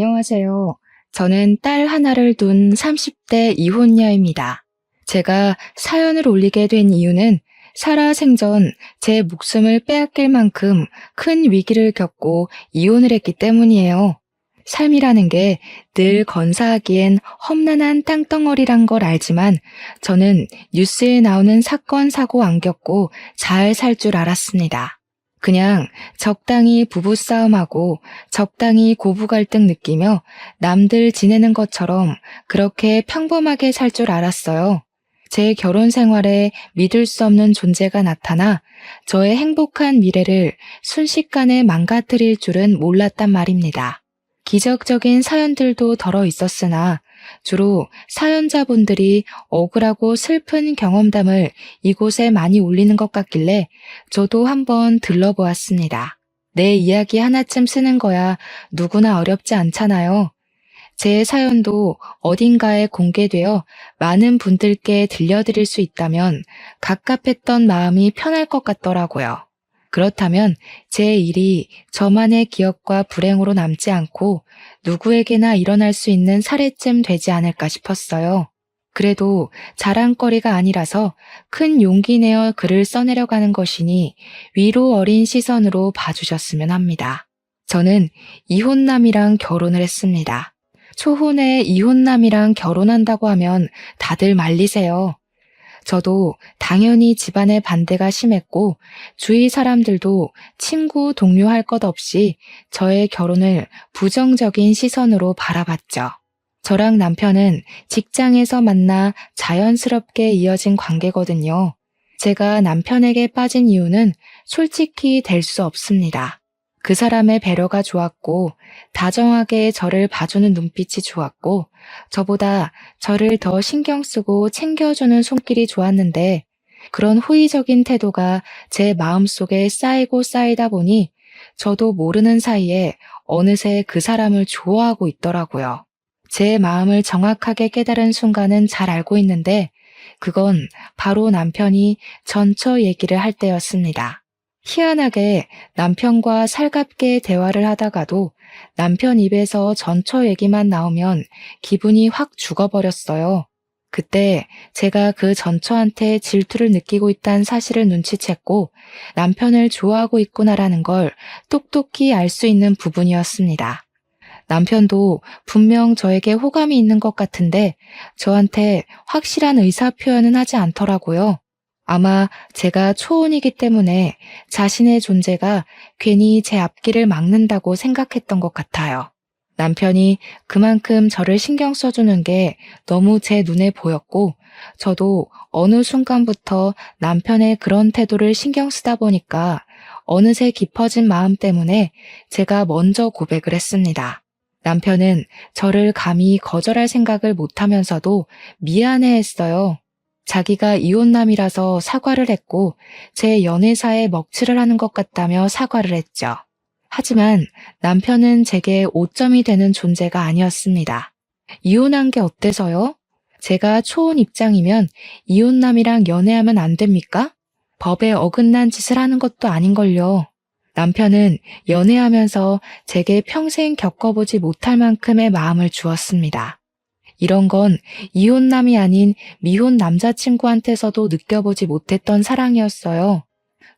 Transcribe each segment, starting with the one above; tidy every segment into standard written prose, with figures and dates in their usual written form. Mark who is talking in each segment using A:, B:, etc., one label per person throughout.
A: 안녕하세요. 저는 딸 하나를 둔 30대 이혼녀입니다. 제가 사연을 올리게 된 이유는 살아생전 제 목숨을 빼앗길 만큼 큰 위기를 겪고 이혼을 했기 때문이에요. 삶이라는 게 늘 건사하기엔 험난한 땅덩어리란 걸 알지만 저는 뉴스에 나오는 사건, 사고 안 겪고 잘 살 줄 알았습니다. 그냥 적당히 부부싸움하고 적당히 고부 갈등 느끼며 남들 지내는 것처럼 그렇게 평범하게 살 줄 알았어요. 제 결혼 생활에 믿을 수 없는 존재가 나타나 저의 행복한 미래를 순식간에 망가뜨릴 줄은 몰랐단 말입니다. 기적적인 사연들도 덜어 있었으나 주로 사연자분들이 억울하고 슬픈 경험담을 이곳에 많이 올리는 것 같길래 저도 한번 들러보았습니다. 내 이야기 하나쯤 쓰는 거야 누구나 어렵지 않잖아요. 제 사연도 어딘가에 공개되어 많은 분들께 들려드릴 수 있다면 갑갑했던 마음이 편할 것 같더라고요. 그렇다면 제 일이 저만의 기억과 불행으로 남지 않고 누구에게나 일어날 수 있는 사례쯤 되지 않을까 싶었어요. 그래도 자랑거리가 아니라서 큰 용기 내어 글을 써내려가는 것이니 위로 어린 시선으로 봐주셨으면 합니다. 저는 이혼남이랑 결혼을 했습니다. 초혼에 이혼남이랑 결혼한다고 하면 다들 말리세요. 저도 당연히 집안의 반대가 심했고 주위 사람들도 친구, 동료 할 것 없이 저의 결혼을 부정적인 시선으로 바라봤죠. 저랑 남편은 직장에서 만나 자연스럽게 이어진 관계거든요. 제가 남편에게 빠진 이유는 솔직히 될 수 없습니다. 그 사람의 배려가 좋았고 다정하게 저를 봐주는 눈빛이 좋았고 저보다 저를 더 신경 쓰고 챙겨주는 손길이 좋았는데 그런 호의적인 태도가 제 마음속에 쌓이고 쌓이다 보니 저도 모르는 사이에 어느새 그 사람을 좋아하고 있더라고요. 제 마음을 정확하게 깨달은 순간은 잘 알고 있는데 그건 바로 남편이 전처 얘기를 할 때였습니다. 희한하게 남편과 살갑게 대화를 하다가도 남편 입에서 전처 얘기만 나오면 기분이 확 죽어버렸어요. 그때 제가 그 전처한테 질투를 느끼고 있다는 사실을 눈치챘고 남편을 좋아하고 있구나라는 걸 똑똑히 알 수 있는 부분이었습니다. 남편도 분명 저에게 호감이 있는 것 같은데 저한테 확실한 의사 표현은 하지 않더라고요. 아마 제가 초혼이기 때문에 자신의 존재가 괜히 제 앞길을 막는다고 생각했던 것 같아요. 남편이 그만큼 저를 신경 써주는 게 너무 제 눈에 보였고, 저도 어느 순간부터 남편의 그런 태도를 신경 쓰다 보니까 어느새 깊어진 마음 때문에 제가 먼저 고백을 했습니다. 남편은 저를 감히 거절할 생각을 못하면서도 미안해했어요. 자기가 이혼남이라서 사과를 했고 제 연애사에 먹칠을 하는 것 같다며 사과를 했죠. 하지만 남편은 제게 오점이 되는 존재가 아니었습니다. 이혼한 게 어때서요? 제가 초혼 입장이면 이혼남이랑 연애하면 안 됩니까? 법에 어긋난 짓을 하는 것도 아닌걸요. 남편은 연애하면서 제게 평생 겪어보지 못할 만큼의 마음을 주었습니다. 이런 건 이혼남이 아닌 미혼 남자친구한테서도 느껴보지 못했던 사랑이었어요.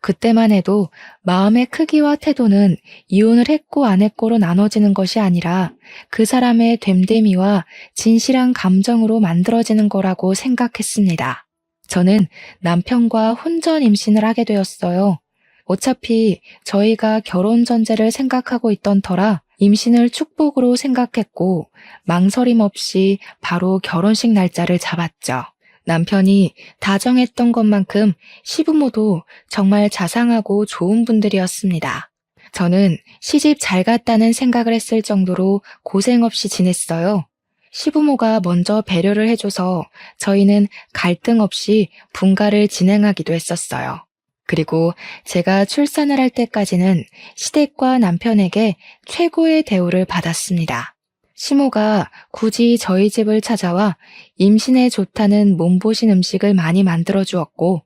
A: 그때만 해도 마음의 크기와 태도는 이혼을 했고 안 했고로 나눠지는 것이 아니라 그 사람의 됨됨이와 진실한 감정으로 만들어지는 거라고 생각했습니다. 저는 남편과 혼전 임신을 하게 되었어요. 어차피 저희가 결혼 전제를 생각하고 있던 터라 임신을 축복으로 생각했고 망설임 없이 바로 결혼식 날짜를 잡았죠. 남편이 다정했던 것만큼 시부모도 정말 자상하고 좋은 분들이었습니다. 저는 시집 잘 갔다는 생각을 했을 정도로 고생 없이 지냈어요. 시부모가 먼저 배려를 해줘서 저희는 갈등 없이 분가를 진행하기도 했었어요. 그리고 제가 출산을 할 때까지는 시댁과 남편에게 최고의 대우를 받았습니다. 시모가 굳이 저희 집을 찾아와 임신에 좋다는 몸보신 음식을 많이 만들어 주었고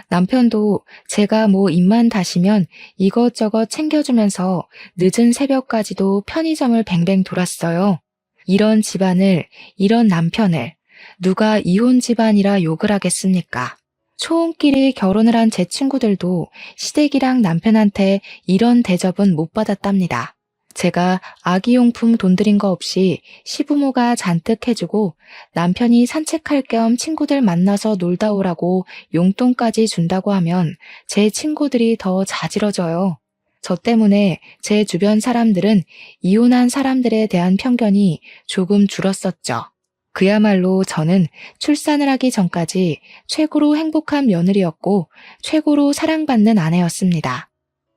A: 남편도 제가 뭐 입만 다시면 이것저것 챙겨주면서 늦은 새벽까지도 편의점을 뱅뱅 돌았어요. 이런 집안을, 이런 남편을 누가 이혼 집안이라 욕을 하겠습니까? 초혼끼리 결혼을 한 제 친구들도 시댁이랑 남편한테 이런 대접은 못 받았답니다. 제가 아기용품 돈 들인 거 없이 시부모가 잔뜩 해주고 남편이 산책할 겸 친구들 만나서 놀다 오라고 용돈까지 준다고 하면 제 친구들이 더 자지러져요. 저 때문에 제 주변 사람들은 이혼한 사람들에 대한 편견이 조금 줄었었죠. 그야말로 저는 출산을 하기 전까지 최고로 행복한 며느리였고 최고로 사랑받는 아내였습니다.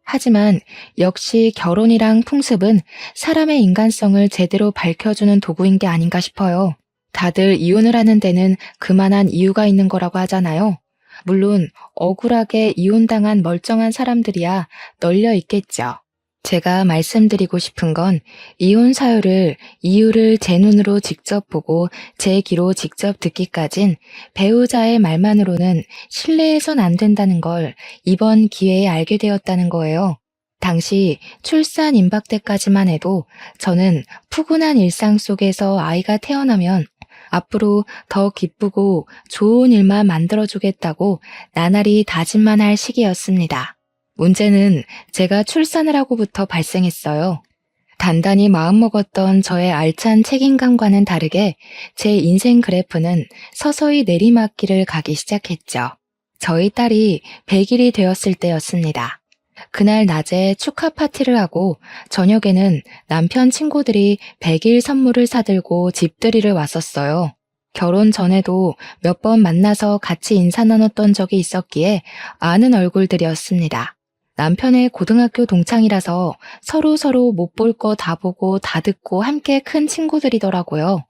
A: 하지만 역시 결혼이랑 풍습은 사람의 인간성을 제대로 밝혀주는 도구인 게 아닌가 싶어요. 다들 이혼을 하는 데는 그만한 이유가 있는 거라고 하잖아요. 물론 억울하게 이혼당한 멀쩡한 사람들이야 널려 있겠죠. 제가 말씀드리고 싶은 건 이혼 사유를, 이유를 제 눈으로 직접 보고 제 귀로 직접 듣기까진 배우자의 말만으로는 신뢰해선 안 된다는 걸 이번 기회에 알게 되었다는 거예요. 당시 출산 임박 때까지만 해도 저는 푸근한 일상 속에서 아이가 태어나면 앞으로 더 기쁘고 좋은 일만 만들어주겠다고 나날이 다짐만 할 시기였습니다. 문제는 제가 출산을 하고부터 발생했어요. 단단히 마음먹었던 저의 알찬 책임감과는 다르게 제 인생 그래프는 서서히 내리막길을 가기 시작했죠. 저희 딸이 100일이 되었을 때였습니다. 그날 낮에 축하 파티를 하고 저녁에는 남편 친구들이 100일 선물을 사들고 집들이를 왔었어요. 결혼 전에도 몇 번 만나서 같이 인사 나눴던 적이 있었기에 아는 얼굴들이었습니다. 남편의 고등학교 동창이라서 서로 못 볼 거 다 보고 다 듣고 함께 큰 친구들이더라고요.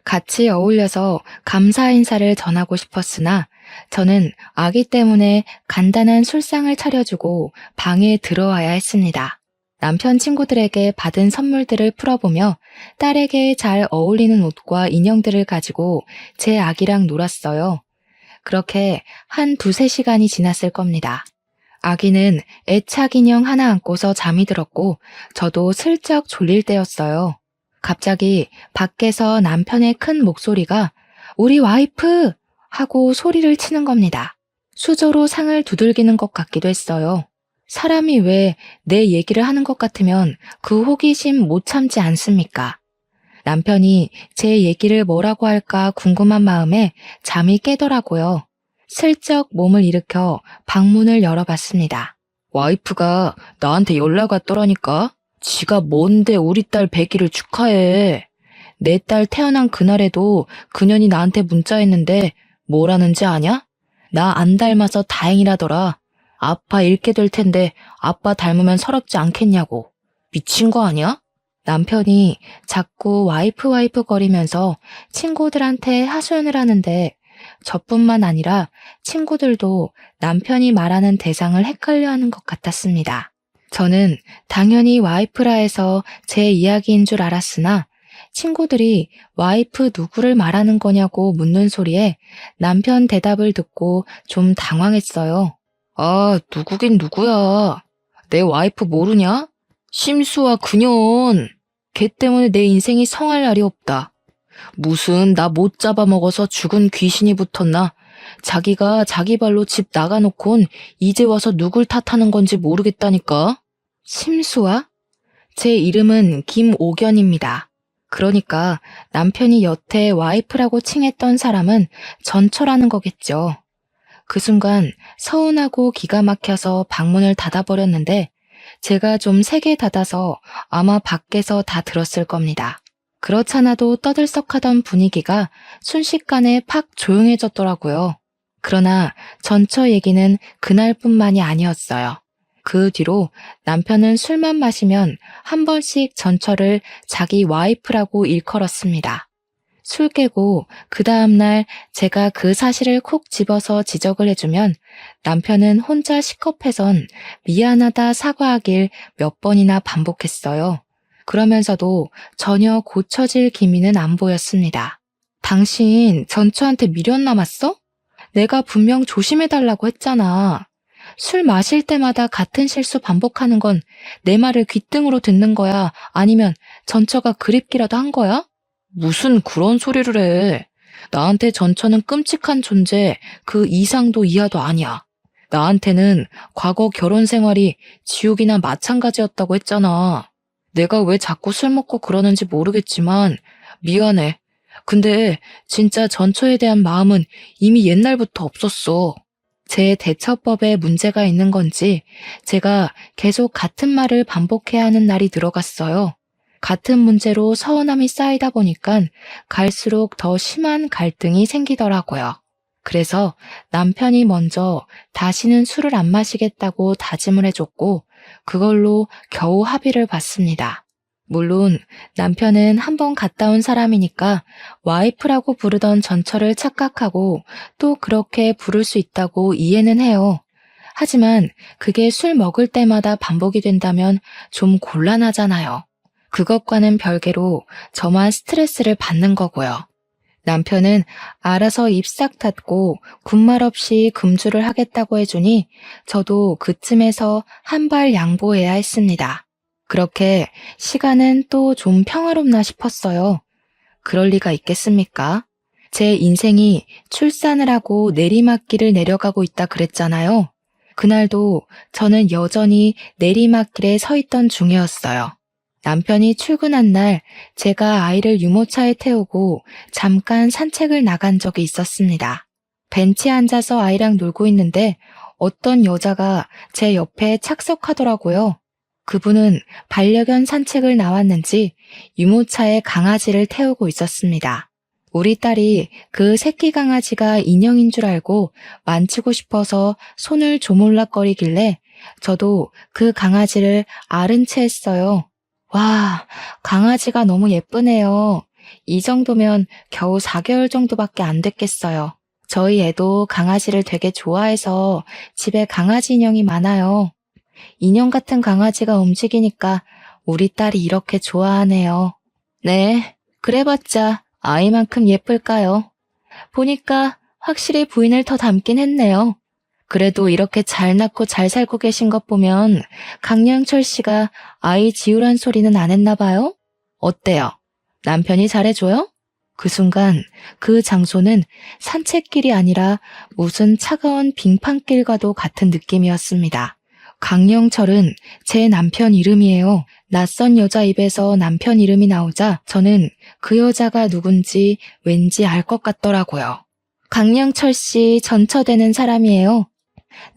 A: 같이 어울려서 감사 인사를 전하고 싶었으나 저는 아기 때문에 간단한 술상을 차려주고 방에 들어와야 했습니다. 남편 친구들에게 받은 선물들을 풀어보며 딸에게 잘 어울리는 옷과 인형들을 가지고 제 아기랑 놀았어요. 그렇게 한 2-3시간이 지났을 겁니다. 아기는 애착 인형 하나 안고서 잠이 들었고 저도 슬쩍 졸릴 때였어요. 갑자기 밖에서 남편의 큰 목소리가 "우리 와이프!" 하고 소리를 치는 겁니다. 수저로 상을 두들기는 것 같기도 했어요. 사람이 왜 내 얘기를 하는 것 같으면 그 호기심 못 참지 않습니까? 남편이 제 얘기를 뭐라고 할까 궁금한 마음에 잠이 깨더라고요. 슬쩍 몸을 일으켜 방문을 열어봤습니다. 와이프가 나한테 연락 왔더라니까. 지가 뭔데 우리 딸 100일을 축하해. 내 딸 태어난 그날에도 그년이 나한테 문자했는데 뭐라는지 아냐? 나 안 닮아서 다행이라더라. 아빠 잃게 될 텐데 아빠 닮으면 서럽지 않겠냐고. 미친 거 아니야? 남편이 자꾸 와이프 거리면서 친구들한테 하소연을 하는데 저뿐만 아니라 친구들도 남편이 말하는 대상을 헷갈려하는 것 같았습니다. 저는 당연히 와이프라 해서 제 이야기인 줄 알았으나 친구들이 와이프 누구를 말하는 거냐고 묻는 소리에 남편 대답을 듣고 좀 당황했어요. 아, 누구긴 누구야. 내 와이프 모르냐? 심수와 그년. 걔 때문에 내 인생이 성할 날이 없다. 무슨 나 못 잡아먹어서 죽은 귀신이 붙었나? 자기가 자기 발로 집 나가놓곤 이제 와서 누굴 탓하는 건지 모르겠다니까. 심수아? 제 이름은 김옥연입니다. 그러니까 남편이 여태 와이프라고 칭했던 사람은 전처라는 거겠죠. 그 순간 서운하고 기가 막혀서 방문을 닫아버렸는데 제가 좀 세게 닫아서 아마 밖에서 다 들었을 겁니다. 그렇잖아도 떠들썩하던 분위기가 순식간에 팍 조용해졌더라고요. 그러나 전처 얘기는 그날뿐만이 아니었어요. 그 뒤로 남편은 술만 마시면 한 번씩 전처를 자기 와이프라고 일컬었습니다. 술 깨고 그 다음날 제가 그 사실을 콕 집어서 지적을 해주면 남편은 혼자 식겁해선 미안하다 사과하길 몇 번이나 반복했어요. 그러면서도 전혀 고쳐질 기미는 안 보였습니다. 당신 전처한테 미련 남았어? 내가 분명 조심해달라고 했잖아. 술 마실 때마다 같은 실수 반복하는 건 내 말을 귓등으로 듣는 거야? 아니면 전처가 그립기라도 한 거야? 무슨 그런 소리를 해. 나한테 전처는 끔찍한 존재, 그 이상도 이하도 아니야. 나한테는 과거 결혼 생활이 지옥이나 마찬가지였다고 했잖아. 내가 왜 자꾸 술 먹고 그러는지 모르겠지만 미안해. 근데 진짜 전처에 대한 마음은 이미 옛날부터 없었어. 제 대처법에 문제가 있는 건지 제가 계속 같은 말을 반복해야 하는 날이 들어갔어요. 같은 문제로 서운함이 쌓이다 보니까 갈수록 더 심한 갈등이 생기더라고요. 그래서 남편이 먼저 다시는 술을 안 마시겠다고 다짐을 해줬고 그걸로 겨우 합의를 봤습니다. 물론 남편은 한 번 갔다 온 사람이니까 와이프라고 부르던 전처를 착각하고 또 그렇게 부를 수 있다고 이해는 해요. 하지만 그게 술 먹을 때마다 반복이 된다면 좀 곤란하잖아요. 그것과는 별개로 저만 스트레스를 받는 거고요. 남편은 알아서 입 싹 닫고 군말 없이 금주를 하겠다고 해주니 저도 그쯤에서 한 발 양보해야 했습니다. 그렇게 시간은 또 좀 평화롭나 싶었어요. 그럴 리가 있겠습니까? 제 인생이 출산을 하고 내리막길을 내려가고 있다 그랬잖아요. 그날도 저는 여전히 내리막길에 서 있던 중이었어요. 남편이 출근한 날 제가 아이를 유모차에 태우고 잠깐 산책을 나간 적이 있었습니다. 벤치에 앉아서 아이랑 놀고 있는데 어떤 여자가 제 옆에 착석하더라고요. 그분은 반려견 산책을 나왔는지 유모차에 강아지를 태우고 있었습니다. 우리 딸이 그 새끼 강아지가 인형인 줄 알고 만지고 싶어서 손을 조물락거리길래 저도 그 강아지를 아른 채 했어요. 와, 강아지가 너무 예쁘네요. 이 정도면 겨우 4개월 정도밖에 안 됐겠어요. 저희 애도 강아지를 되게 좋아해서 집에 강아지 인형이 많아요. 인형 같은 강아지가 움직이니까 우리 딸이 이렇게 좋아하네요. 네, 그래봤자 아이만큼 예쁠까요? 보니까 확실히 부인을 더 닮긴 했네요. 그래도 이렇게 잘 낳고 잘 살고 계신 것 보면 강량철 씨가 아이 지우란 소리는 안 했나 봐요? 어때요? 남편이 잘해줘요? 그 순간 그 장소는 산책길이 아니라 무슨 차가운 빙판길과도 같은 느낌이었습니다. 강영철은 제 남편 이름이에요. 낯선 여자 입에서 남편 이름이 나오자 저는 그 여자가 누군지 왠지 알 것 같더라고요. 강영철 씨 전처되는 사람이에요.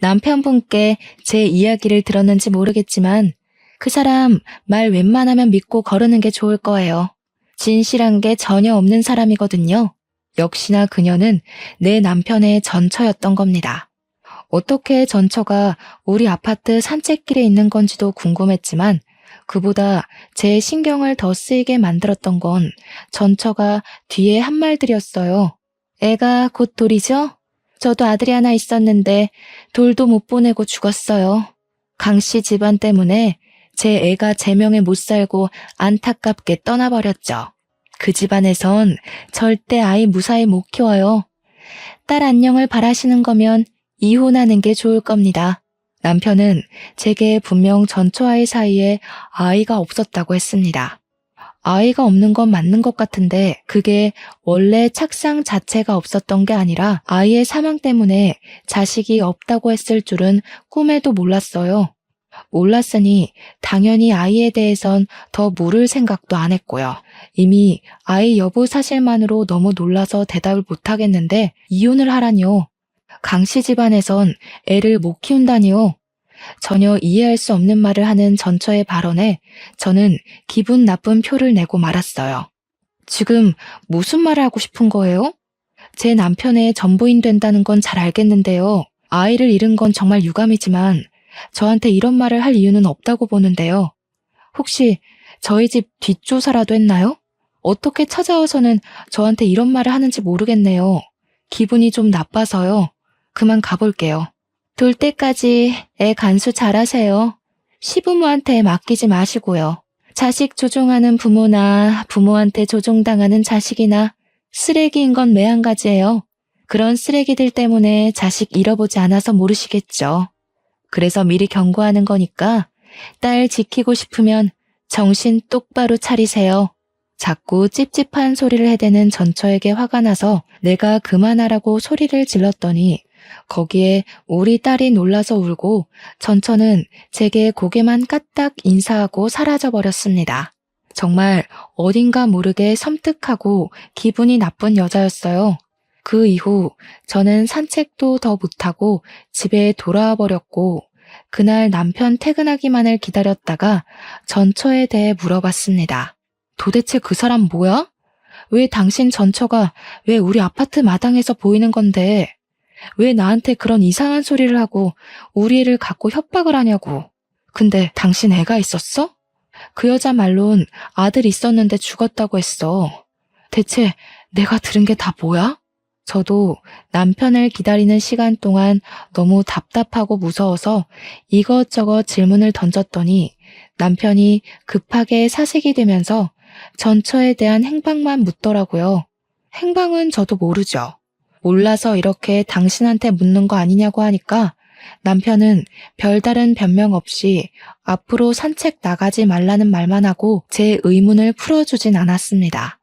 A: 남편분께 제 이야기를 들었는지 모르겠지만 그 사람 말 웬만하면 믿고 거르는 게 좋을 거예요. 진실한 게 전혀 없는 사람이거든요. 역시나 그녀는 내 남편의 전처였던 겁니다. 어떻게 전처가 우리 아파트 산책길에 있는 건지도 궁금했지만 그보다 제 신경을 더 쓰이게 만들었던 건 전처가 뒤에 한 말들이었어요. 애가 곧 돌이죠? 저도 아들이 하나 있었는데 돌도 못 보내고 죽었어요. 강씨 집안 때문에 제 애가 제 명에 못 살고 안타깝게 떠나버렸죠. 그 집안에선 절대 아이 무사히 못 키워요. 딸 안녕을 바라시는 거면 이혼하는 게 좋을 겁니다. 남편은 제게 분명 전처아이 사이에 아이가 없었다고 했습니다. 아이가 없는 건 맞는 것 같은데 그게 원래 착상 자체가 없었던 게 아니라 아이의 사망 때문에 자식이 없다고 했을 줄은 꿈에도 몰랐어요. 몰랐으니 당연히 아이에 대해선 더 물을 생각도 안 했고요. 이미 아이 여부 사실만으로 너무 놀라서 대답을 못 하겠는데 이혼을 하라니요. 강씨 집안에선 애를 못 키운다니요. 전혀 이해할 수 없는 말을 하는 전처의 발언에 저는 기분 나쁜 표를 내고 말았어요. 지금 무슨 말을 하고 싶은 거예요? 제 남편의 전부인 된다는 건 잘 알겠는데요. 아이를 잃은 건 정말 유감이지만 저한테 이런 말을 할 이유는 없다고 보는데요. 혹시 저희 집 뒷조사라도 했나요? 어떻게 찾아와서는 저한테 이런 말을 하는지 모르겠네요. 기분이 좀 나빠서요. 그만 가볼게요. 돌 때까지 애 간수 잘하세요. 시부모한테 맡기지 마시고요. 자식 조종하는 부모나 부모한테 조종당하는 자식이나 쓰레기인 건 매한가지예요. 그런 쓰레기들 때문에 자식 잃어보지 않아서 모르시겠죠. 그래서 미리 경고하는 거니까 딸 지키고 싶으면 정신 똑바로 차리세요. 자꾸 찝찝한 소리를 해대는 전처에게 화가 나서 내가 그만하라고 소리를 질렀더니 거기에 우리 딸이 놀라서 울고 전처는 제게 고개만 까딱 인사하고 사라져버렸습니다. 정말 어딘가 모르게 섬뜩하고 기분이 나쁜 여자였어요. 그 이후 저는 산책도 더 못하고 집에 돌아와 버렸고 그날 남편 퇴근하기만을 기다렸다가 전처에 대해 물어봤습니다. 도대체 그 사람 뭐야? 왜 당신 전처가 왜 우리 아파트 마당에서 보이는 건데 왜 나한테 그런 이상한 소리를 하고 우리 애를 갖고 협박을 하냐고. 근데 당신 애가 있었어? 그 여자 말론 아들 있었는데 죽었다고 했어. 대체 내가 들은 게 다 뭐야? 저도 남편을 기다리는 시간 동안 너무 답답하고 무서워서 이것저것 질문을 던졌더니 남편이 급하게 사색이 되면서 전처에 대한 행방만 묻더라고요. 행방은 저도 모르죠. 몰라서 이렇게 당신한테 묻는 거 아니냐고 하니까 남편은 별다른 변명 없이 앞으로 산책 나가지 말라는 말만 하고 제 의문을 풀어주진 않았습니다.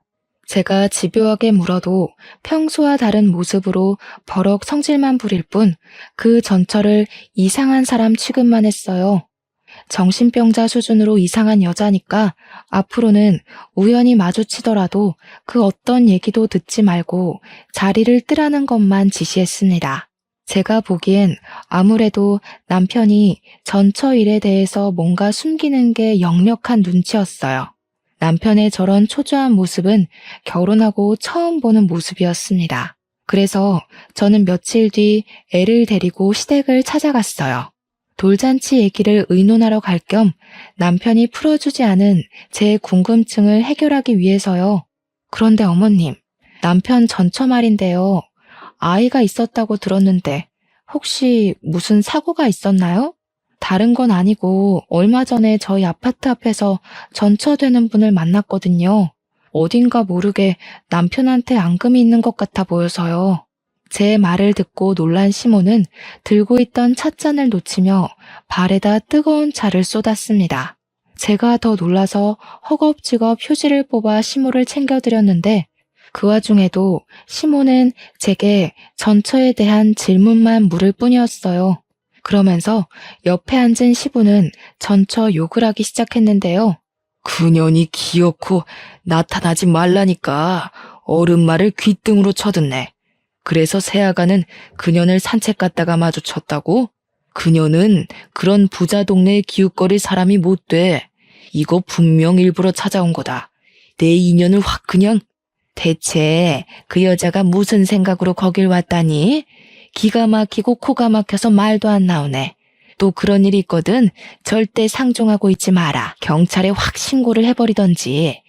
A: 제가 집요하게 물어도 평소와 다른 모습으로 버럭 성질만 부릴 뿐 그 전처를 이상한 사람 취급만 했어요. 정신병자 수준으로 이상한 여자니까 앞으로는 우연히 마주치더라도 그 어떤 얘기도 듣지 말고 자리를 뜨라는 것만 지시했습니다. 제가 보기엔 아무래도 남편이 전처 일에 대해서 뭔가 숨기는 게 역력한 눈치였어요. 남편의 저런 초조한 모습은 결혼하고 처음 보는 모습이었습니다. 그래서 저는 며칠 뒤 애를 데리고 시댁을 찾아갔어요. 돌잔치 얘기를 의논하러 갈 겸 남편이 풀어주지 않은 제 궁금증을 해결하기 위해서요. 그런데 어머님, 남편 전처 말인데요. 아이가 있었다고 들었는데 혹시 무슨 사고가 있었나요? 다른 건 아니고 얼마 전에 저희 아파트 앞에서 전처되는 분을 만났거든요. 어딘가 모르게 남편한테 앙금이 있는 것 같아 보여서요. 제 말을 듣고 놀란 시모는 들고 있던 찻잔을 놓치며 발에다 뜨거운 차를 쏟았습니다. 제가 더 놀라서 허겁지겁 휴지를 뽑아 시모를 챙겨드렸는데 그 와중에도 시모는 제게 전처에 대한 질문만 물을 뿐이었어요. 그러면서 옆에 앉은 시부는 전처 욕을 하기 시작했는데요. 그년이 기어코 나타나지 말라니까 어른 말을 귓등으로 쳐듣네. 그래서 새아가는 그년을 산책 갔다가 마주쳤다고? 그년은 그런 부자 동네에 기웃거릴 사람이 못 돼. 이거 분명 일부러 찾아온 거다. 내 인연을 확 그냥. 대체 그 여자가 무슨 생각으로 거길 왔다니? 기가 막히고 코가 막혀서 말도 안 나오네. 또 그런 일이 있거든 절대 상종하고 있지 마라. 경찰에 확 신고를 해버리던지.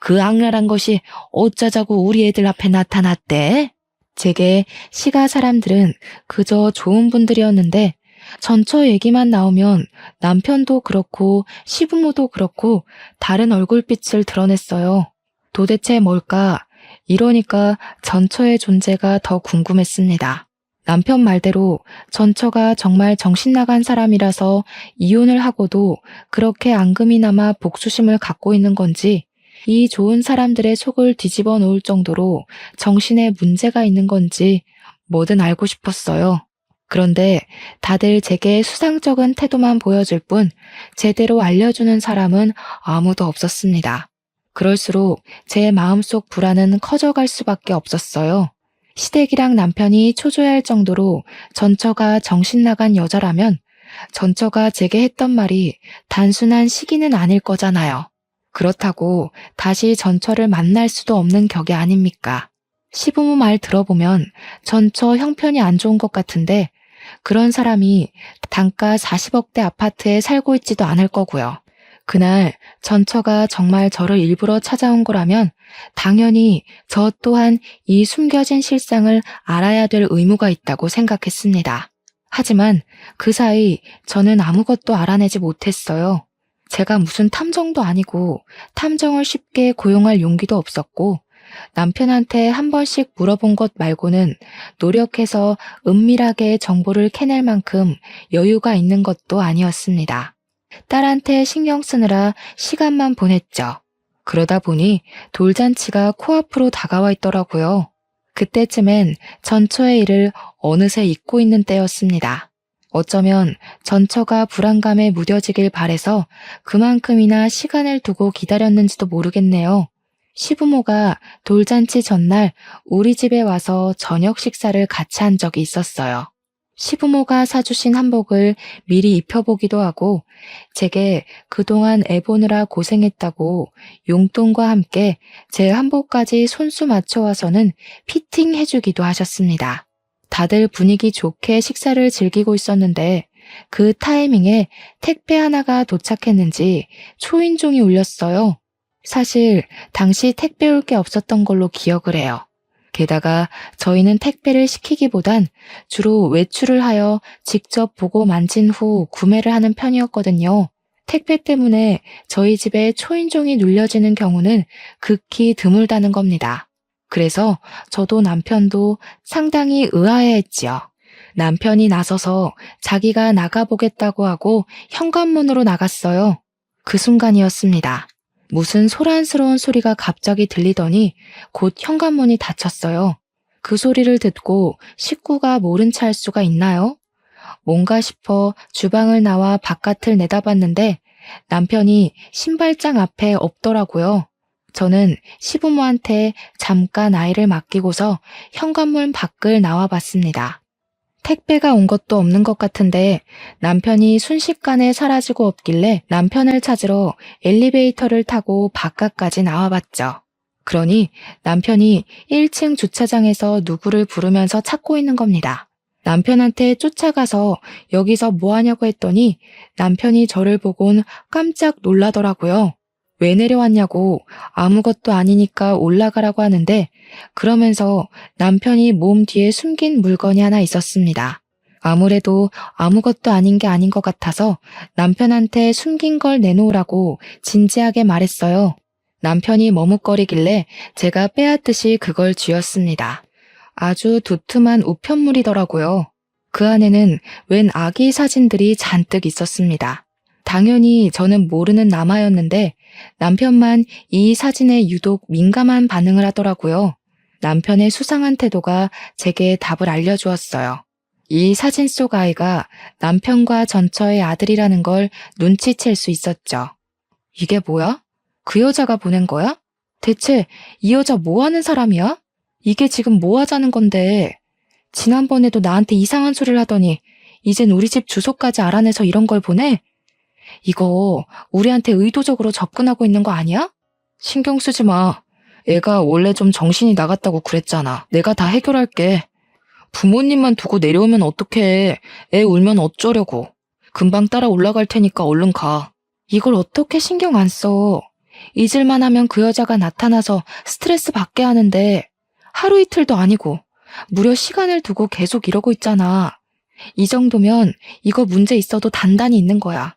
A: 그 악랄한 것이 어쩌자고 우리 애들 앞에 나타났대? 제게 시가 사람들은 그저 좋은 분들이었는데 전처 얘기만 나오면 남편도 그렇고 시부모도 그렇고 다른 얼굴빛을 드러냈어요. 도대체 뭘까? 이러니까 전처의 존재가 더 궁금했습니다. 남편 말대로 전처가 정말 정신나간 사람이라서 이혼을 하고도 그렇게 앙금이 남아 복수심을 갖고 있는 건지 이 좋은 사람들의 속을 뒤집어 놓을 정도로 정신에 문제가 있는 건지 뭐든 알고 싶었어요. 그런데 다들 제게 수상쩍은 태도만 보여줄 뿐 제대로 알려주는 사람은 아무도 없었습니다. 그럴수록 제 마음속 불안은 커져갈 수밖에 없었어요. 시댁이랑 남편이 초조해할 정도로 전처가 정신나간 여자라면 전처가 제게 했던 말이 단순한 시기는 아닐 거잖아요. 그렇다고 다시 전처를 만날 수도 없는 격이 아닙니까? 시부모 말 들어보면 전처 형편이 안 좋은 것 같은데 그런 사람이 단가 40억대 아파트에 살고 있지도 않을 거고요. 그날 전처가 정말 저를 일부러 찾아온 거라면 당연히 저 또한 이 숨겨진 실상을 알아야 될 의무가 있다고 생각했습니다. 하지만 그 사이 저는 아무것도 알아내지 못했어요. 제가 무슨 탐정도 아니고 탐정을 쉽게 고용할 용기도 없었고 남편한테 한 번씩 물어본 것 말고는 노력해서 은밀하게 정보를 캐낼 만큼 여유가 있는 것도 아니었습니다. 딸한테 신경 쓰느라 시간만 보냈죠. 그러다 보니 돌잔치가 코앞으로 다가와 있더라고요. 그때쯤엔 전처의 일을 어느새 잊고 있는 때였습니다. 어쩌면 전처가 불안감에 무뎌지길 바래서 그만큼이나 시간을 두고 기다렸는지도 모르겠네요. 시부모가 돌잔치 전날 우리 집에 와서 저녁 식사를 같이 한 적이 있었어요. 시부모가 사주신 한복을 미리 입혀보기도 하고 제게 그동안 애 보느라 고생했다고 용돈과 함께 제 한복까지 손수 맞춰와서는 피팅해주기도 하셨습니다. 다들 분위기 좋게 식사를 즐기고 있었는데 그 타이밍에 택배 하나가 도착했는지 초인종이 울렸어요. 사실 당시 택배 올 게 없었던 걸로 기억을 해요. 게다가 저희는 택배를 시키기보단 주로 외출을 하여 직접 보고 만진 후 구매를 하는 편이었거든요. 택배 때문에 저희 집에 초인종이 눌려지는 경우는 극히 드물다는 겁니다. 그래서 저도 남편도 상당히 의아해했지요. 남편이 나서서 자기가 나가보겠다고 하고 현관문으로 나갔어요. 그 순간이었습니다. 무슨 소란스러운 소리가 갑자기 들리더니 곧 현관문이 닫혔어요. 그 소리를 듣고 식구가 모른 체 할 수가 있나요? 뭔가 싶어 주방을 나와 바깥을 내다봤는데 남편이 신발장 앞에 없더라고요. 저는 시부모한테 잠깐 아이를 맡기고서 현관문 밖을 나와봤습니다. 택배가 온 것도 없는 것 같은데 남편이 순식간에 사라지고 없길래 남편을 찾으러 엘리베이터를 타고 바깥까지 나와봤죠. 그러니 남편이 1층 주차장에서 누구를 부르면서 찾고 있는 겁니다. 남편한테 쫓아가서 여기서 뭐 하냐고 했더니 남편이 저를 보곤 깜짝 놀라더라고요. 왜 내려왔냐고 아무것도 아니니까 올라가라고 하는데 그러면서 남편이 몸 뒤에 숨긴 물건이 하나 있었습니다. 아무래도 아무것도 아닌 게 아닌 것 같아서 남편한테 숨긴 걸 내놓으라고 진지하게 말했어요. 남편이 머뭇거리길래 제가 빼앗듯이 그걸 쥐었습니다. 아주 두툼한 우편물이더라고요. 그 안에는 웬 아기 사진들이 잔뜩 있었습니다. 당연히 저는 모르는 남아였는데 남편만 이 사진에 유독 민감한 반응을 하더라고요. 남편의 수상한 태도가 제게 답을 알려주었어요. 이 사진 속 아이가 남편과 전처의 아들이라는 걸 눈치챌 수 있었죠. 이게 뭐야? 그 여자가 보낸 거야? 대체 이 여자 뭐 하는 사람이야? 이게 지금 뭐 하자는 건데? 지난번에도 나한테 이상한 소리를 하더니 이젠 우리 집 주소까지 알아내서 이런 걸 보내? 이거 우리한테 의도적으로 접근하고 있는 거 아니야? 신경 쓰지 마. 애가 원래 좀 정신이 나갔다고 그랬잖아. 내가 다 해결할게. 부모님만 두고 내려오면 어떡해. 애 울면 어쩌려고. 금방 따라 올라갈 테니까 얼른 가. 이걸 어떻게 신경 안 써. 잊을만 하면 그 여자가 나타나서 스트레스 받게 하는데 하루 이틀도 아니고 무려 시간을 두고 계속 이러고 있잖아. 이 정도면 이거 문제 있어도 단단히 있는 거야.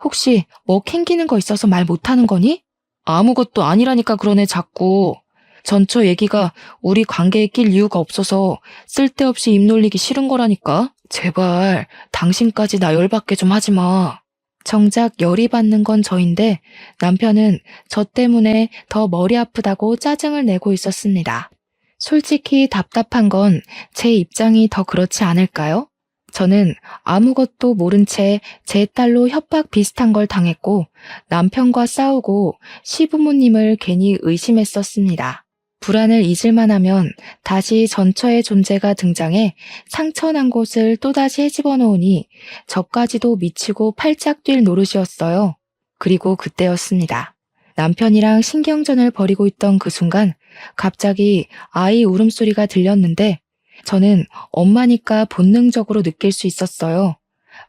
A: 혹시 뭐 캥기는 거 있어서 말 못하는 거니? 아무것도 아니라니까 그러네 자꾸. 전처 얘기가 우리 관계에 낄 이유가 없어서 쓸데없이 입 놀리기 싫은 거라니까. 제발 당신까지 나 열받게 좀 하지 마. 정작 열이 받는 건 저인데 남편은 저 때문에 더 머리 아프다고 짜증을 내고 있었습니다. 솔직히 답답한 건 제 입장이 더 그렇지 않을까요? 저는 아무것도 모른 채 제 딸로 협박 비슷한 걸 당했고 남편과 싸우고 시부모님을 괜히 의심했었습니다. 불안을 잊을만 하면 다시 전처의 존재가 등장해 상처난 곳을 또다시 헤집어 놓으니 저까지도 미치고 팔짝 뛸 노릇이었어요. 그리고 그때였습니다. 남편이랑 신경전을 벌이고 있던 그 순간 갑자기 아이 울음소리가 들렸는데 저는 엄마니까 본능적으로 느낄 수 있었어요.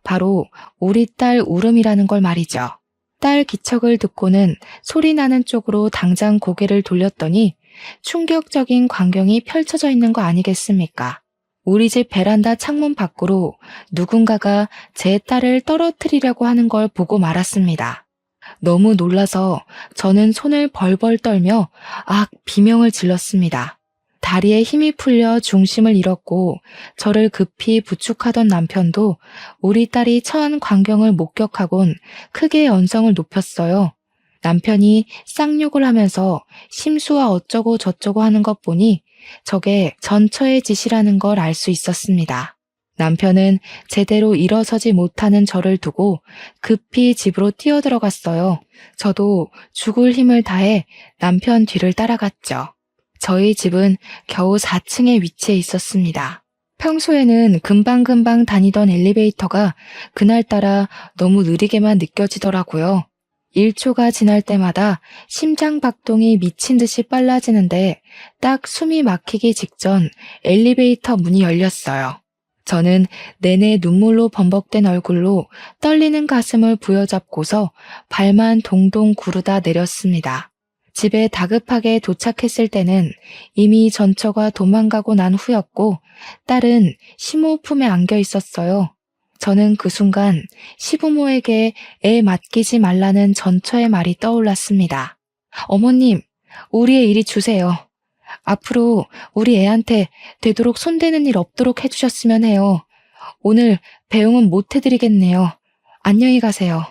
A: 바로 우리 딸 울음이라는 걸 말이죠. 딸 기척을 듣고는 소리 나는 쪽으로 당장 고개를 돌렸더니 충격적인 광경이 펼쳐져 있는 거 아니겠습니까? 우리 집 베란다 창문 밖으로 누군가가 제 딸을 떨어뜨리려고 하는 걸 보고 말았습니다. 너무 놀라서 저는 손을 벌벌 떨며 비명을 질렀습니다. 다리에 힘이 풀려 중심을 잃었고 저를 급히 부축하던 남편도 우리 딸이 처한 광경을 목격하곤 크게 언성을 높였어요. 남편이 쌍욕을 하면서 심수와 어쩌고 저쩌고 하는 것 보니 저게 전처의 짓이라는 걸 알 수 있었습니다. 남편은 제대로 일어서지 못하는 저를 두고 급히 집으로 뛰어들어갔어요. 저도 죽을 힘을 다해 남편 뒤를 따라갔죠. 저희 집은 겨우 4층에 위치해 있었습니다. 평소에는 금방금방 다니던 엘리베이터가 그날따라 너무 느리게만 느껴지더라고요. 1초가 지날 때마다 심장 박동이 미친 듯이 빨라지는데 딱 숨이 막히기 직전 엘리베이터 문이 열렸어요. 저는 내내 눈물로 범벅된 얼굴로 떨리는 가슴을 부여잡고서 발만 동동 구르다 내렸습니다. 집에 다급하게 도착했을 때는 이미 전처가 도망가고 난 후였고 딸은 시모 품에 안겨 있었어요. 저는 그 순간 시부모에게 애 맡기지 말라는 전처의 말이 떠올랐습니다. 어머님, 우리의 이리 주세요. 앞으로 우리 애한테 되도록 손대는 일 없도록 해주셨으면 해요. 오늘 배웅은 못 해드리겠네요. 안녕히 가세요.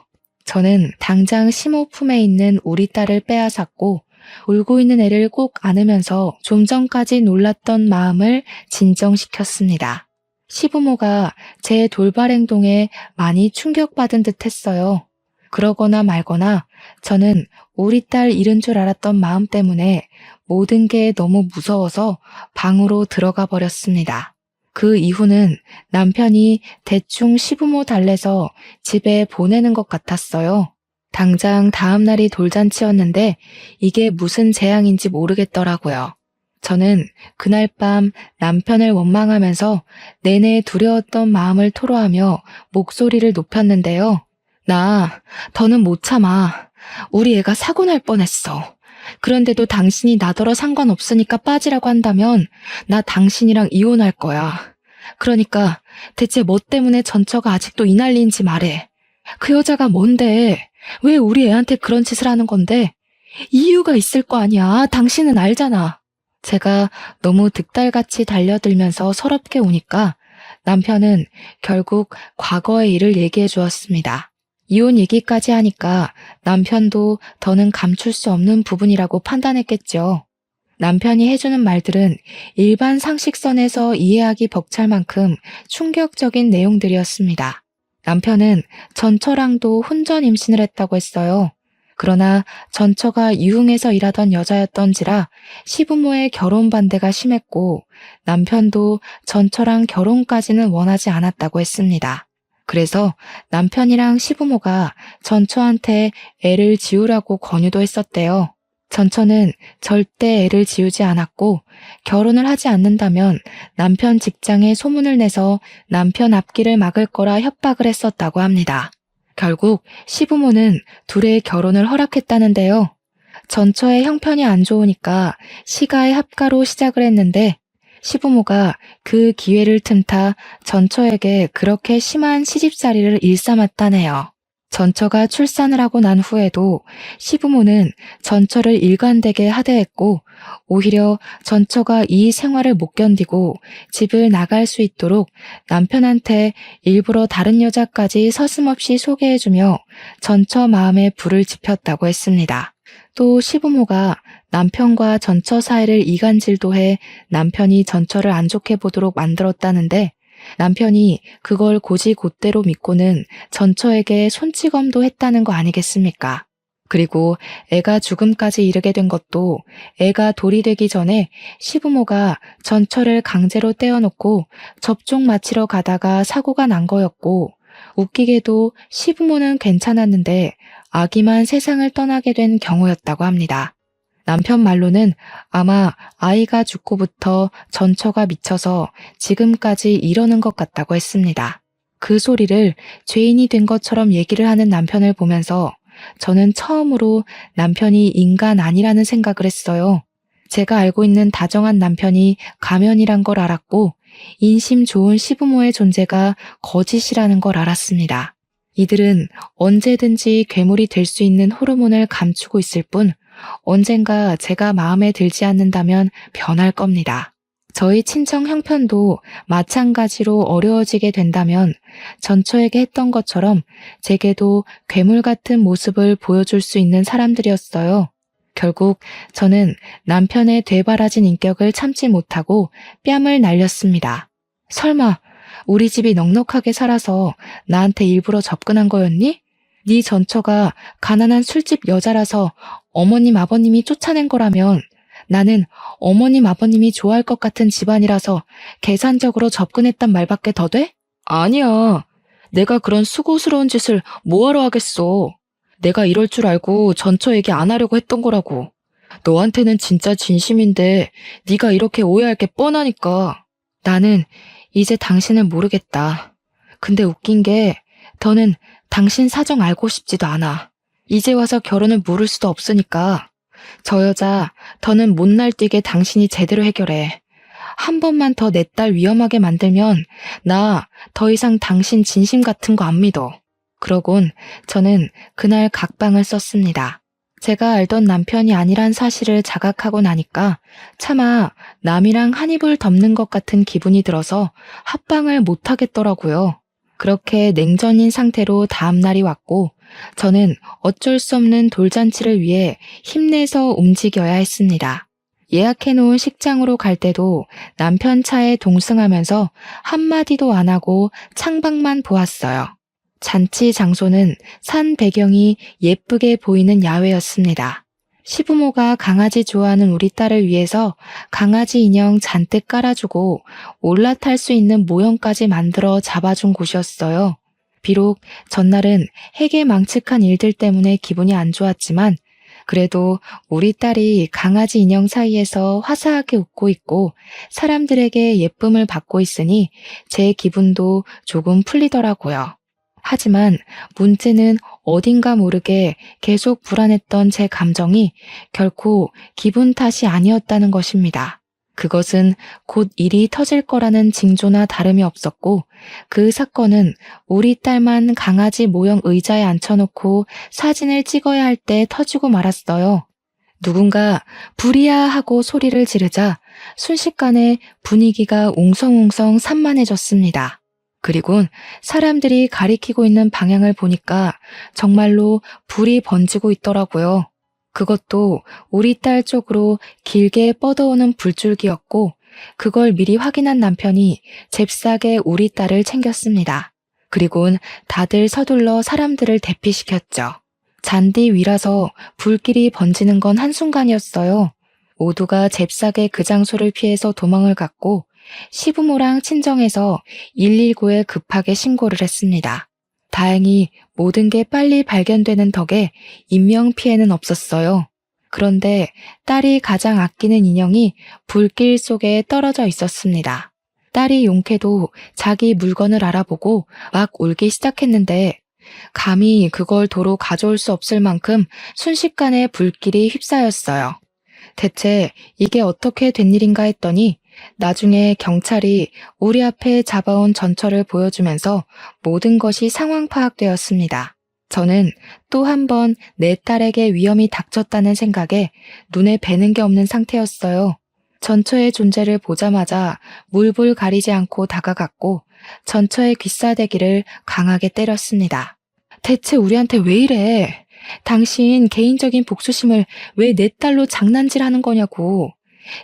A: 저는 당장 시모 품에 있는 우리 딸을 빼앗았고 울고 있는 애를 꼭 안으면서 좀 전까지 놀랐던 마음을 진정시켰습니다. 시부모가 제 돌발 행동에 많이 충격받은 듯 했어요. 그러거나 말거나 저는 우리 딸 잃은 줄 알았던 마음 때문에 모든 게 너무 무서워서 방으로 들어가 버렸습니다. 그 이후는 남편이 대충 시부모 달래서 집에 보내는 것 같았어요. 당장 다음 날이 돌잔치였는데 이게 무슨 재앙인지 모르겠더라고요. 저는 그날 밤 남편을 원망하면서 내내 두려웠던 마음을 토로하며 목소리를 높였는데요. 나 더는 못 참아. 우리 애가 사고 날 뻔했어. 그런데도 당신이 나더러 상관없으니까 빠지라고 한다면 나 당신이랑 이혼할 거야. 그러니까 대체 뭐 때문에 전처가 아직도 이 난리인지 말해. 그 여자가 뭔데? 왜 우리 애한테 그런 짓을 하는 건데? 이유가 있을 거 아니야. 당신은 알잖아. 제가 너무 득달같이 달려들면서 서럽게 우니까 남편은 결국 과거의 일을 얘기해 주었습니다. 이혼 얘기까지 하니까 남편도 더는 감출 수 없는 부분이라고 판단했겠죠. 남편이 해주는 말들은 일반 상식선에서 이해하기 벅찰 만큼 충격적인 내용들이었습니다. 남편은 전처랑도 혼전 임신을 했다고 했어요. 그러나 전처가 유흥에서 일하던 여자였던지라 시부모의 결혼 반대가 심했고 남편도 전처랑 결혼까지는 원하지 않았다고 했습니다. 그래서 남편이랑 시부모가 전처한테 애를 지우라고 권유도 했었대요. 전처는 절대 애를 지우지 않았고 결혼을 하지 않는다면 남편 직장에 소문을 내서 남편 앞길을 막을 거라 협박을 했었다고 합니다. 결국 시부모는 둘의 결혼을 허락했다는데요. 전처의 형편이 안 좋으니까 시가의 합가로 시작을 했는데 시부모가 그 기회를 틈타 전처에게 그렇게 심한 시집살이를 일삼았다네요. 전처가 출산을 하고 난 후에도 시부모는 전처를 일관되게 하대했고 오히려 전처가 이 생활을 못 견디고 집을 나갈 수 있도록 남편한테 일부러 다른 여자까지 서슴없이 소개해주며 전처 마음에 불을 지폈다고 했습니다. 또 시부모가 남편과 전처 사이를 이간질도 해 남편이 전처를 안 좋게 보도록 만들었다는데 남편이 그걸 곧이곧대로 믿고는 전처에게 손찌검도 했다는 거 아니겠습니까? 그리고 애가 죽음까지 이르게 된 것도 애가 돌이 되기 전에 시부모가 전처를 강제로 떼어놓고 접종 마치러 가다가 사고가 난 거였고 웃기게도 시부모는 괜찮았는데 아기만 세상을 떠나게 된 경우였다고 합니다. 남편 말로는 아마 아이가 죽고부터 전처가 미쳐서 지금까지 이러는 것 같다고 했습니다. 그 소리를 죄인이 된 것처럼 얘기를 하는 남편을 보면서 저는 처음으로 남편이 인간 아니라는 생각을 했어요. 제가 알고 있는 다정한 남편이 가면이란 걸 알았고 인심 좋은 시부모의 존재가 거짓이라는 걸 알았습니다. 이들은 언제든지 괴물이 될 수 있는 호르몬을 감추고 있을 뿐 언젠가 제가 마음에 들지 않는다면 변할 겁니다. 저희 친정 형편도 마찬가지로 어려워지게 된다면 전처에게 했던 것처럼 제게도 괴물 같은 모습을 보여줄 수 있는 사람들이었어요. 결국 저는 남편의 되바라진 인격을 참지 못하고 뺨을 날렸습니다. 설마 우리 집이 넉넉하게 살아서 나한테 일부러 접근한 거였니? 네 전처가 가난한 술집 여자라서 어머님 아버님이 쫓아낸 거라면 나는 어머님 아버님이 좋아할 것 같은 집안이라서 계산적으로 접근했단 말밖에 더 돼? 아니야. 내가 그런 수고스러운 짓을 뭐하러 하겠어. 내가 이럴 줄 알고 전처 얘기 안 하려고 했던 거라고. 너한테는 진짜 진심인데 네가 이렇게 오해할 게 뻔하니까. 나는 이제 당신을 모르겠다. 근데 웃긴 게 더는 당신 사정 알고 싶지도 않아. 이제 와서 결혼을 물을 수도 없으니까. 저 여자 더는 못 날뛰게 당신이 제대로 해결해. 한 번만 더 내 딸 위험하게 만들면 나 더 이상 당신 진심 같은 거 안 믿어. 그러곤 저는 그날 각방을 썼습니다. 제가 알던 남편이 아니란 사실을 자각하고 나니까 차마 남이랑 한 입을 덮는 것 같은 기분이 들어서 합방을 못 하겠더라고요. 그렇게 냉전인 상태로 다음 날이 왔고 저는 어쩔 수 없는 돌잔치를 위해 힘내서 움직여야 했습니다. 예약해놓은 식장으로 갈 때도 남편 차에 동승하면서 한마디도 안 하고 창밖만 보았어요. 잔치 장소는 산 배경이 예쁘게 보이는 야외였습니다. 시부모가 강아지 좋아하는 우리 딸을 위해서 강아지 인형 잔뜩 깔아주고 올라탈 수 있는 모형까지 만들어 잡아준 곳이었어요. 비록 전날은 해괴망측한 일들 때문에 기분이 안 좋았지만 그래도 우리 딸이 강아지 인형 사이에서 화사하게 웃고 있고 사람들에게 예쁨을 받고 있으니 제 기분도 조금 풀리더라고요. 하지만 문제는 어딘가 모르게 계속 불안했던 제 감정이 결코 기분 탓이 아니었다는 것입니다. 그것은 곧 일이 터질 거라는 징조나 다름이 없었고 그 사건은 우리 딸만 강아지 모형 의자에 앉혀놓고 사진을 찍어야 할 때 터지고 말았어요. 누군가 불이야 하고 소리를 지르자 순식간에 분위기가 웅성웅성 산만해졌습니다. 그리곤 사람들이 가리키고 있는 방향을 보니까 정말로 불이 번지고 있더라고요. 그것도 우리 딸 쪽으로 길게 뻗어오는 불줄기였고 그걸 미리 확인한 남편이 잽싸게 우리 딸을 챙겼습니다. 그리곤 다들 서둘러 사람들을 대피시켰죠. 잔디 위라서 불길이 번지는 건 한순간이었어요. 모두가 잽싸게 그 장소를 피해서 도망을 갔고 시부모랑 친정에서 119에 급하게 신고를 했습니다. 다행히 모든 게 빨리 발견되는 덕에 인명피해는 없었어요. 그런데 딸이 가장 아끼는 인형이 불길 속에 떨어져 있었습니다. 딸이 용케도 자기 물건을 알아보고 막 울기 시작했는데 감히 그걸 도로 가져올 수 없을 만큼 순식간에 불길이 휩싸였어요. 대체 이게 어떻게 된 일인가 했더니 나중에 경찰이 우리 앞에 잡아온 전처를 보여주면서 모든 것이 상황 파악되었습니다. 저는 또 한 번 내 딸에게 위험이 닥쳤다는 생각에 눈에 뵈는 게 없는 상태였어요. 전처의 존재를 보자마자 물불 가리지 않고 다가갔고 전처의 귀싸대기를 강하게 때렸습니다. 대체 우리한테 왜 이래? 당신 개인적인 복수심을 왜 내 딸로 장난질하는 거냐고.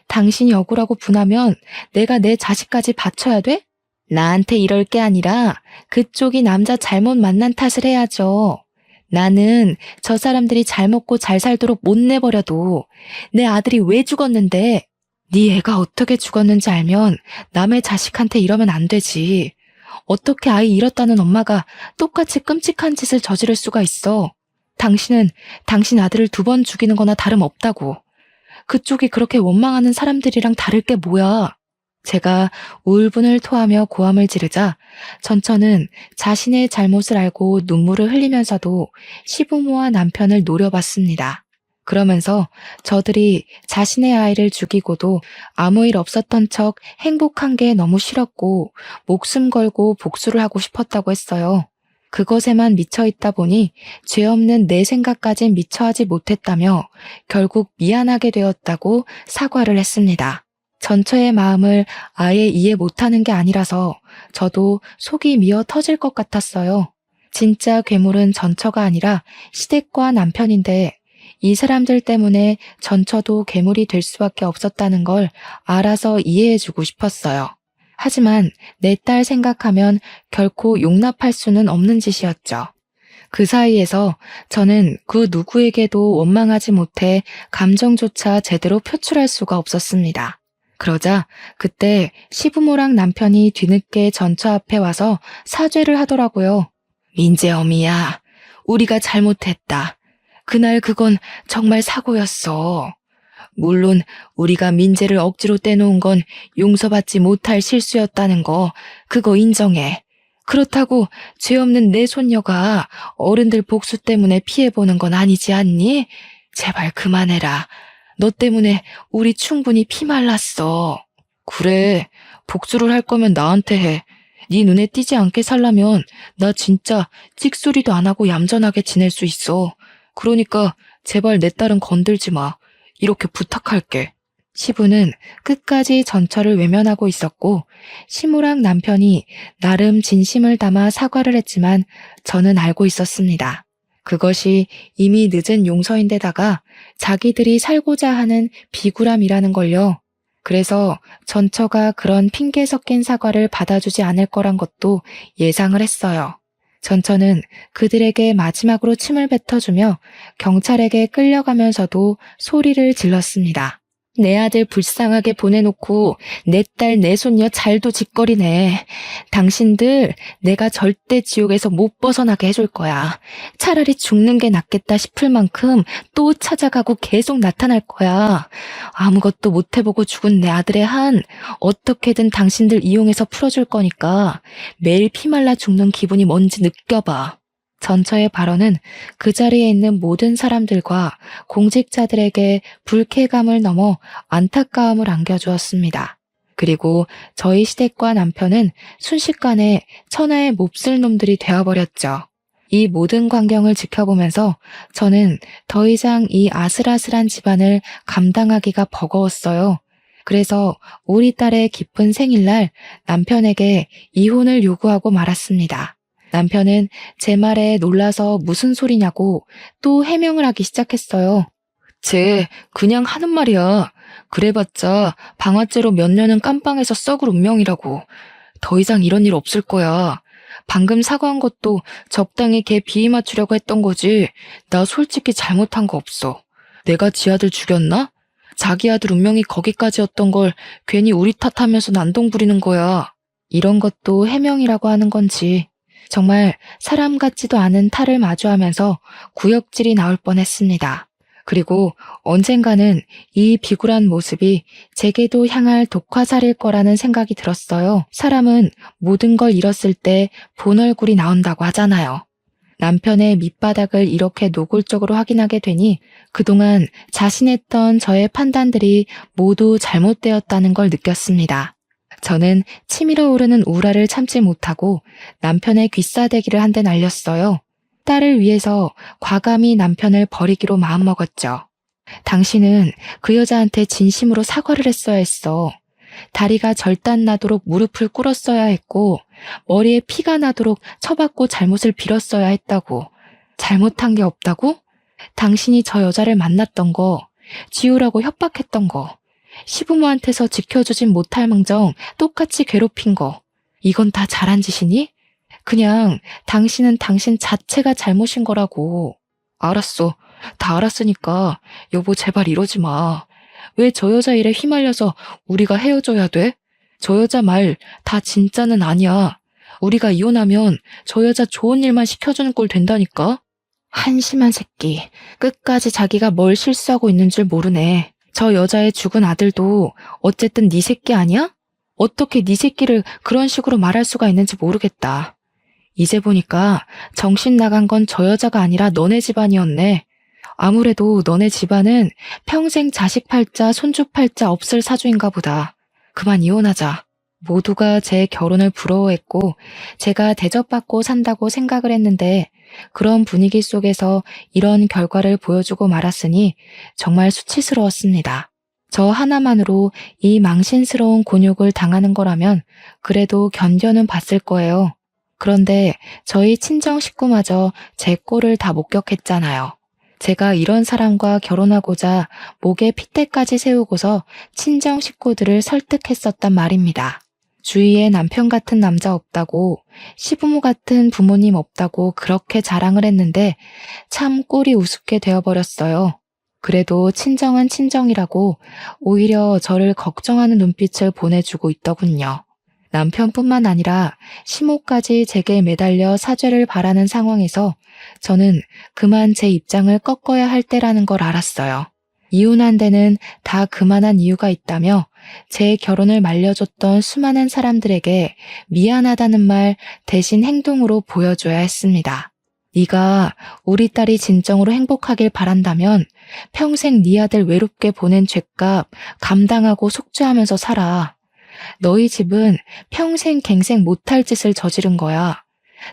A: 당신이 억울하고 분하면 내가 내 자식까지 바쳐야 돼? 나한테 이럴 게 아니라 그쪽이 남자 잘못 만난 탓을 해야죠. 나는 저 사람들이 잘 먹고 잘 살도록 못 내버려도 내 아들이 왜 죽었는데 네 애가 어떻게 죽었는지 알면 남의 자식한테 이러면 안 되지. 어떻게 아이 잃었다는 엄마가 똑같이 끔찍한 짓을 저지를 수가 있어. 당신은 당신 아들을 2번 죽이는 거나 다름없다고. 그쪽이 그렇게 원망하는 사람들이랑 다를 게 뭐야. 제가 울분을 토하며 고함을 지르자 전처는 자신의 잘못을 알고 눈물을 흘리면서도 시부모와 남편을 노려봤습니다. 그러면서 저들이 자신의 아이를 죽이고도 아무 일 없었던 척 행복한 게 너무 싫었고 목숨 걸고 복수를 하고 싶었다고 했어요. 그것에만 미쳐 있다 보니 죄 없는 내 생각까진 미처하지 못했다며 결국 미안하게 되었다고 사과를 했습니다. 전처의 마음을 아예 이해 못하는 게 아니라서 저도 속이 미어 터질 것 같았어요. 진짜 괴물은 전처가 아니라 시댁과 남편인데 이 사람들 때문에 전처도 괴물이 될 수밖에 없었다는 걸 알아서 이해해주고 싶었어요. 하지만 내 딸 생각하면 결코 용납할 수는 없는 짓이었죠. 그 사이에서 저는 그 누구에게도 원망하지 못해 감정조차 제대로 표출할 수가 없었습니다. 그러자 그때 시부모랑 남편이 뒤늦게 전처 앞에 와서 사죄를 하더라고요. 민재엄이야, 우리가 잘못했다. 그날 그건 정말 사고였어. 물론 우리가 민재를 억지로 떼놓은 건 용서받지 못할 실수였다는 거, 그거 인정해. 그렇다고 죄 없는 내 손녀가 어른들 복수 때문에 피해보는 건 아니지 않니? 제발 그만해라. 너 때문에 우리 충분히 피말랐어. 그래, 복수를 할 거면 나한테 해. 네 눈에 띄지 않게 살려면 나 진짜 찍소리도 안 하고 얌전하게 지낼 수 있어. 그러니까 제발 내 딸은 건들지 마. 이렇게 부탁할게. 시부는 끝까지 전처를 외면하고 있었고 시모랑 남편이 나름 진심을 담아 사과를 했지만 저는 알고 있었습니다. 그것이 이미 늦은 용서인데다가 자기들이 살고자 하는 비굴함이라는 걸요. 그래서 전처가 그런 핑계 섞인 사과를 받아주지 않을 거란 것도 예상을 했어요. 전처는 그들에게 마지막으로 침을 뱉어주며 경찰에게 끌려가면서도 소리를 질렀습니다. 내 아들 불쌍하게 보내놓고 내 딸 내 손녀 잘도 짓거리네. 당신들 내가 절대 지옥에서 못 벗어나게 해줄 거야. 차라리 죽는 게 낫겠다 싶을 만큼 또 찾아가고 계속 나타날 거야. 아무것도 못 해보고 죽은 내 아들의 한 어떻게든 당신들 이용해서 풀어줄 거니까 매일 피말라 죽는 기분이 뭔지 느껴봐. 전처의 발언은 그 자리에 있는 모든 사람들과 공직자들에게 불쾌감을 넘어 안타까움을 안겨주었습니다. 그리고 저희 시댁과 남편은 순식간에 천하의 몹쓸 놈들이 되어버렸죠. 이 모든 광경을 지켜보면서 저는 더 이상 이 아슬아슬한 집안을 감당하기가 버거웠어요. 그래서 우리 딸의 기쁜 생일날 남편에게 이혼을 요구하고 말았습니다. 남편은 제 말에 놀라서 무슨 소리냐고 또 해명을 하기 시작했어요. 쟤 그냥 하는 말이야. 그래봤자 방아쇠로 몇 년은 깜빵에서 썩을 운명이라고. 더 이상 이런 일 없을 거야. 방금 사과한 것도 적당히 걔 비위 맞추려고 했던 거지. 나 솔직히 잘못한 거 없어. 내가 지 아들 죽였나? 자기 아들 운명이 거기까지였던 걸 괜히 우리 탓하면서 난동 부리는 거야. 이런 것도 해명이라고 하는 건지. 정말 사람 같지도 않은 탈을 마주하면서 구역질이 나올 뻔했습니다. 그리고 언젠가는 이 비굴한 모습이 제게도 향할 독화살일 거라는 생각이 들었어요. 사람은 모든 걸 잃었을 때 본 얼굴이 나온다고 하잖아요. 남편의 밑바닥을 이렇게 노골적으로 확인하게 되니 그동안 자신했던 저의 판단들이 모두 잘못되었다는 걸 느꼈습니다. 저는 치밀어 오르는 우라를 참지 못하고 남편의 귀싸대기를 한 대 날렸어요. 딸을 위해서 과감히 남편을 버리기로 마음먹었죠. 당신은 그 여자한테 진심으로 사과를 했어야 했어. 다리가 절단 나도록 무릎을 꿇었어야 했고 머리에 피가 나도록 쳐받고 잘못을 빌었어야 했다고. 잘못한 게 없다고? 당신이 저 여자를 만났던 거, 지우라고 협박했던 거, 시부모한테서 지켜주진 못할 망정 똑같이 괴롭힌 거, 이건 다 잘한 짓이니? 그냥 당신은 당신 자체가 잘못인 거라고. 알았어. 다 알았으니까 여보 제발 이러지 마. 왜 저 여자 일에 휘말려서 우리가 헤어져야 돼? 저 여자 말 다 진짜는 아니야. 우리가 이혼하면 저 여자 좋은 일만 시켜주는 꼴 된다니까? 한심한 새끼. 끝까지 자기가 뭘 실수하고 있는 줄 모르네. 저 여자의 죽은 아들도 어쨌든 네 새끼 아니야? 어떻게 네 새끼를 그런 식으로 말할 수가 있는지 모르겠다. 이제 보니까 정신 나간 건 저 여자가 아니라 너네 집안이었네. 아무래도 너네 집안은 평생 자식 팔자 손주 팔자 없을 사주인가 보다. 그만 이혼하자. 모두가 제 결혼을 부러워했고 제가 대접받고 산다고 생각을 했는데 그런 분위기 속에서 이런 결과를 보여주고 말았으니 정말 수치스러웠습니다. 저 하나만으로 이 망신스러운 곤욕을 당하는 거라면 그래도 견뎌는 봤을 거예요. 그런데 저희 친정 식구마저 제 꼴을 다 목격했잖아요. 제가 이런 사람과 결혼하고자 목에 핏대까지 세우고서 친정 식구들을 설득했었단 말입니다. 주위에 남편 같은 남자 없다고, 시부모 같은 부모님 없다고 그렇게 자랑을 했는데 참 꼴이 우습게 되어버렸어요. 그래도 친정은 친정이라고 오히려 저를 걱정하는 눈빛을 보내주고 있더군요. 남편뿐만 아니라 시모까지 제게 매달려 사죄를 바라는 상황에서 저는 그만 제 입장을 꺾어야 할 때라는 걸 알았어요. 이혼한 데는 다 그만한 이유가 있다며 제 결혼을 말려줬던 수많은 사람들에게 미안하다는 말 대신 행동으로 보여줘야 했습니다. 네가 우리 딸이 진정으로 행복하길 바란다면 평생 네 아들 외롭게 보낸 죗값 감당하고 속죄하면서 살아. 너희 집은 평생 갱생 못할 짓을 저지른 거야.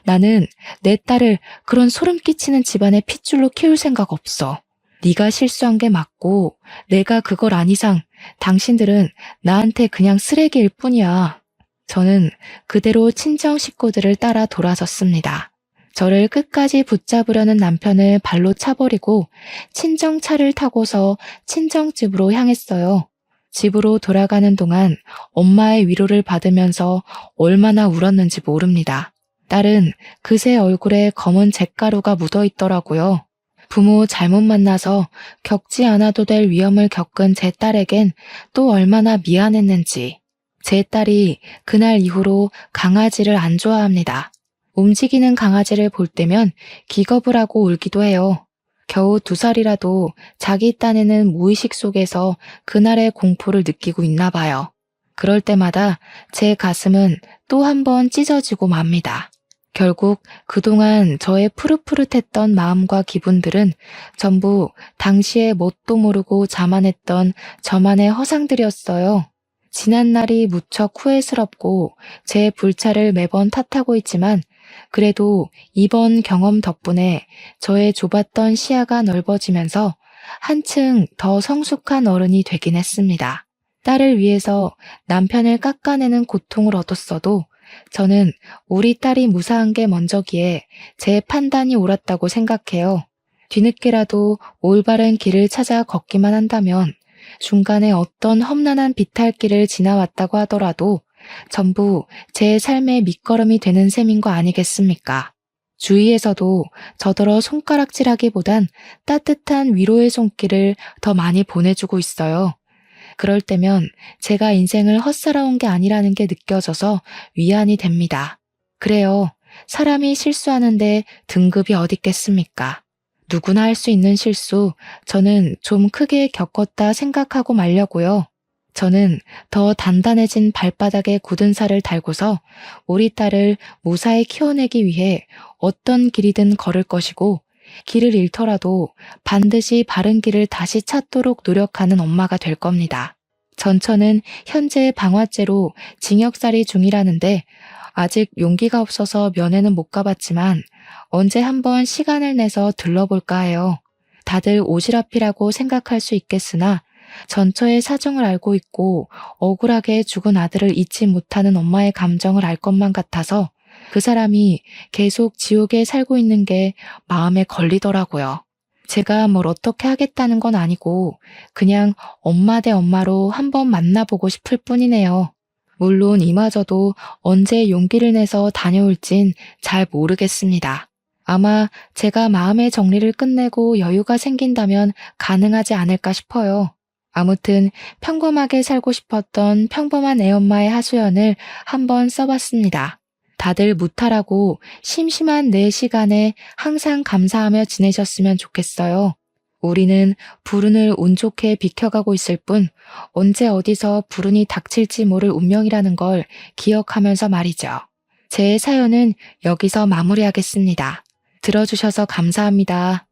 A: 나는 내 딸을 그런 소름 끼치는 집안의 핏줄로 키울 생각 없어. 네가 실수한 게 맞고 내가 그걸 안 이상 당신들은 나한테 그냥 쓰레기일 뿐이야. 저는 그대로 친정 식구들을 따라 돌아섰습니다. 저를 끝까지 붙잡으려는 남편을 발로 차버리고 친정차를 타고서 친정집으로 향했어요. 집으로 돌아가는 동안 엄마의 위로를 받으면서 얼마나 울었는지 모릅니다. 딸은 그새 얼굴에 검은 잿가루가 묻어있더라고요. 부모 잘못 만나서 겪지 않아도 될 위험을 겪은 제 딸에겐 또 얼마나 미안했는지. 제 딸이 그날 이후로 강아지를 안 좋아합니다. 움직이는 강아지를 볼 때면 기겁을 하고 울기도 해요. 겨우 2살이라도 자기 딴에는 무의식 속에서 그날의 공포를 느끼고 있나 봐요. 그럴 때마다 제 가슴은 또 한 번 찢어지고 맙니다. 결국 그동안 저의 푸릇푸릇했던 마음과 기분들은 전부 당시에 뭣도 모르고 자만했던 저만의 허상들이었어요. 지난 날이 무척 후회스럽고 제 불찰을 매번 탓하고 있지만 그래도 이번 경험 덕분에 저의 좁았던 시야가 넓어지면서 한층 더 성숙한 어른이 되긴 했습니다. 딸을 위해서 남편을 깎아내는 고통을 얻었어도 저는 우리 딸이 무사한 게 먼저기에 제 판단이 옳았다고 생각해요. 뒤늦게라도 올바른 길을 찾아 걷기만 한다면 중간에 어떤 험난한 비탈길을 지나왔다고 하더라도 전부 제 삶의 밑거름이 되는 셈인 거 아니겠습니까? 주위에서도 저더러 손가락질하기보단 따뜻한 위로의 손길을 더 많이 보내주고 있어요. 그럴 때면 제가 인생을 헛살아온 게 아니라는 게 느껴져서 위안이 됩니다. 그래요. 사람이 실수하는데 등급이 어디 있겠습니까? 누구나 할 수 있는 실수, 저는 좀 크게 겪었다 생각하고 말려고요. 저는 더 단단해진 발바닥에 굳은 살을 달고서 우리 딸을 무사히 키워내기 위해 어떤 길이든 걸을 것이고 길을 잃더라도 반드시 바른 길을 다시 찾도록 노력하는 엄마가 될 겁니다. 전처는 현재 방화죄로 징역살이 중이라는데 아직 용기가 없어서 면회는 못 가봤지만 언제 한번 시간을 내서 들러볼까 해요. 다들 오지랖이라고 생각할 수 있겠으나 전처의 사정을 알고 있고 억울하게 죽은 아들을 잊지 못하는 엄마의 감정을 알 것만 같아서 그 사람이 계속 지옥에 살고 있는 게 마음에 걸리더라고요. 제가 뭘 어떻게 하겠다는 건 아니고 그냥 엄마 대 엄마로 한번 만나보고 싶을 뿐이네요. 물론 이마저도 언제 용기를 내서 다녀올진 잘 모르겠습니다. 아마 제가 마음의 정리를 끝내고 여유가 생긴다면 가능하지 않을까 싶어요. 아무튼 평범하게 살고 싶었던 평범한 애엄마의 하소연을 한번 써봤습니다. 다들 무탈하고 심심한 내 시간에 항상 감사하며 지내셨으면 좋겠어요. 우리는 불운을 운 좋게 비켜가고 있을 뿐 언제 어디서 불운이 닥칠지 모를 운명이라는 걸 기억하면서 말이죠. 제 사연은 여기서 마무리하겠습니다. 들어주셔서 감사합니다.